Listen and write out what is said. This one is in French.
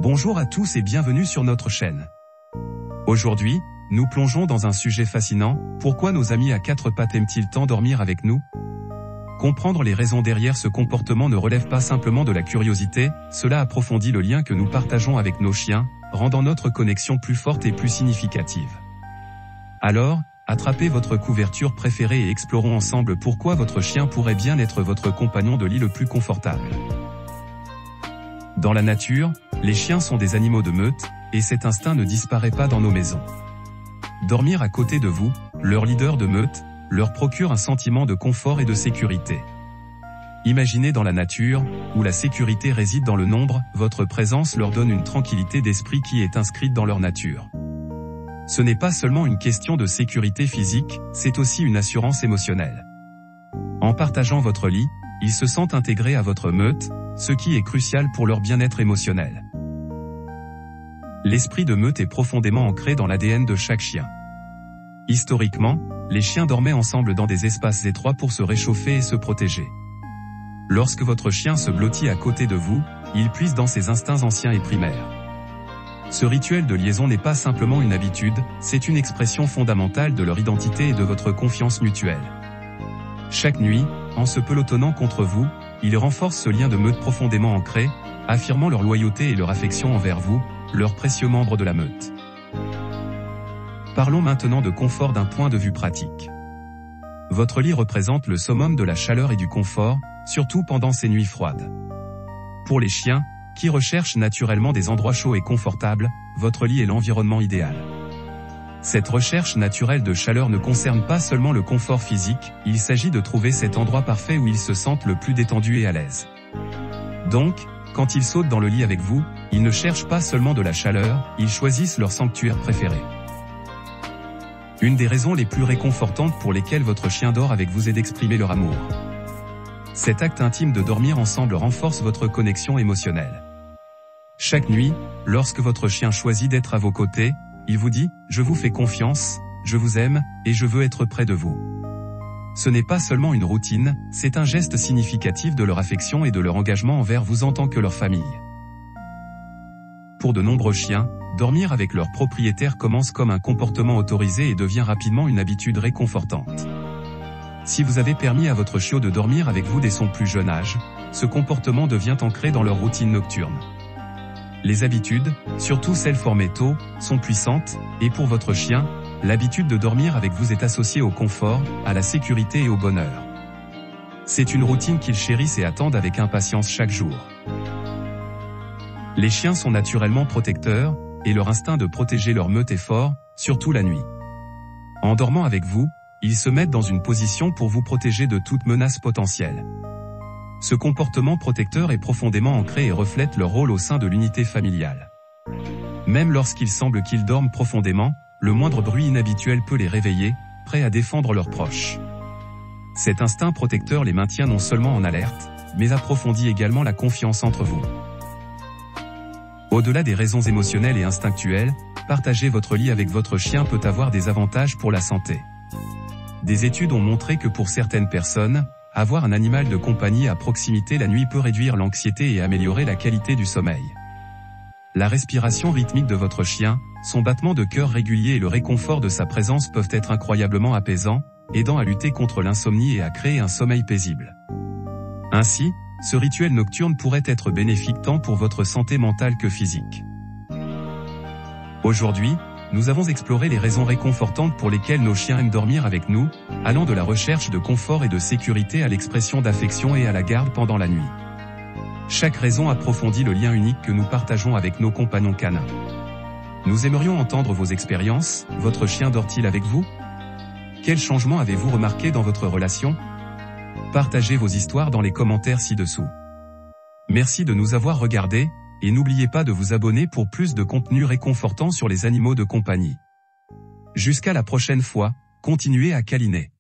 Bonjour à tous et bienvenue sur notre chaîne. Aujourd'hui, nous plongeons dans un sujet fascinant, pourquoi nos amis à quatre pattes aiment-ils tant dormir avec nous? Comprendre les raisons derrière ce comportement ne relève pas simplement de la curiosité, cela approfondit le lien que nous partageons avec nos chiens, rendant notre connexion plus forte et plus significative. Alors, attrapez votre couverture préférée et explorons ensemble pourquoi votre chien pourrait bien être votre compagnon de lit le plus confortable. Dans la nature, les chiens sont des animaux de meute, et cet instinct ne disparaît pas dans nos maisons. Dormir à côté de vous, leur leader de meute, leur procure un sentiment de confort et de sécurité. Imaginez dans la nature, où la sécurité réside dans le nombre, votre présence leur donne une tranquillité d'esprit qui est inscrite dans leur nature. Ce n'est pas seulement une question de sécurité physique, c'est aussi une assurance émotionnelle. En partageant votre lit, ils se sentent intégrés à votre meute, ce qui est crucial pour leur bien-être émotionnel. L'esprit de meute est profondément ancré dans l'ADN de chaque chien. Historiquement, les chiens dormaient ensemble dans des espaces étroits pour se réchauffer et se protéger. Lorsque votre chien se blottit à côté de vous, il puise dans ses instincts anciens et primaires. Ce rituel de liaison n'est pas simplement une habitude, c'est une expression fondamentale de leur identité et de votre confiance mutuelle. Chaque nuit, en se pelotonnant contre vous, ils renforcent ce lien de meute profondément ancré, affirmant leur loyauté et leur affection envers vous, leurs précieux membres de la meute. Parlons maintenant de confort d'un point de vue pratique. Votre lit représente le summum de la chaleur et du confort, surtout pendant ces nuits froides. Pour les chiens, qui recherchent naturellement des endroits chauds et confortables, votre lit est l'environnement idéal. Cette recherche naturelle de chaleur ne concerne pas seulement le confort physique, il s'agit de trouver cet endroit parfait où ils se sentent le plus détendus et à l'aise. Donc, quand ils sautent dans le lit avec vous, ils ne cherchent pas seulement de la chaleur, ils choisissent leur sanctuaire préféré. Une des raisons les plus réconfortantes pour lesquelles votre chien dort avec vous est d'exprimer leur amour. Cet acte intime de dormir ensemble renforce votre connexion émotionnelle. Chaque nuit, lorsque votre chien choisit d'être à vos côtés, il vous dit « Je vous fais confiance, je vous aime, et je veux être près de vous ». Ce n'est pas seulement une routine, c'est un geste significatif de leur affection et de leur engagement envers vous en tant que leur famille. Pour de nombreux chiens, dormir avec leur propriétaire commence comme un comportement autorisé et devient rapidement une habitude réconfortante. Si vous avez permis à votre chiot de dormir avec vous dès son plus jeune âge, ce comportement devient ancré dans leur routine nocturne. Les habitudes, surtout celles formées tôt, sont puissantes, et pour votre chien, l'habitude de dormir avec vous est associée au confort, à la sécurité et au bonheur. C'est une routine qu'ils chérissent et attendent avec impatience chaque jour. Les chiens sont naturellement protecteurs, et leur instinct de protéger leur meute est fort, surtout la nuit. En dormant avec vous, ils se mettent dans une position pour vous protéger de toute menace potentielle. Ce comportement protecteur est profondément ancré et reflète leur rôle au sein de l'unité familiale. Même lorsqu'il semble qu'ils dorment profondément, le moindre bruit inhabituel peut les réveiller, prêts à défendre leurs proches. Cet instinct protecteur les maintient non seulement en alerte, mais approfondit également la confiance entre vous. Au-delà des raisons émotionnelles et instinctuelles, partager votre lit avec votre chien peut avoir des avantages pour la santé. Des études ont montré que pour certaines personnes, avoir un animal de compagnie à proximité la nuit peut réduire l'anxiété et améliorer la qualité du sommeil. La respiration rythmique de votre chien, son battement de cœur régulier et le réconfort de sa présence peuvent être incroyablement apaisants, aidant à lutter contre l'insomnie et à créer un sommeil paisible. Ainsi, ce rituel nocturne pourrait être bénéfique tant pour votre santé mentale que physique. Aujourd'hui, nous avons exploré les raisons réconfortantes pour lesquelles nos chiens aiment dormir avec nous, allant de la recherche de confort et de sécurité à l'expression d'affection et à la garde pendant la nuit. Chaque raison approfondit le lien unique que nous partageons avec nos compagnons canins. Nous aimerions entendre vos expériences, votre chien dort-il avec vous? Quels changements avez-vous remarqué dans votre relation? Partagez vos histoires dans les commentaires ci-dessous. Merci de nous avoir regardés, et n'oubliez pas de vous abonner pour plus de contenu réconfortant sur les animaux de compagnie. Jusqu'à la prochaine fois, continuez à câliner.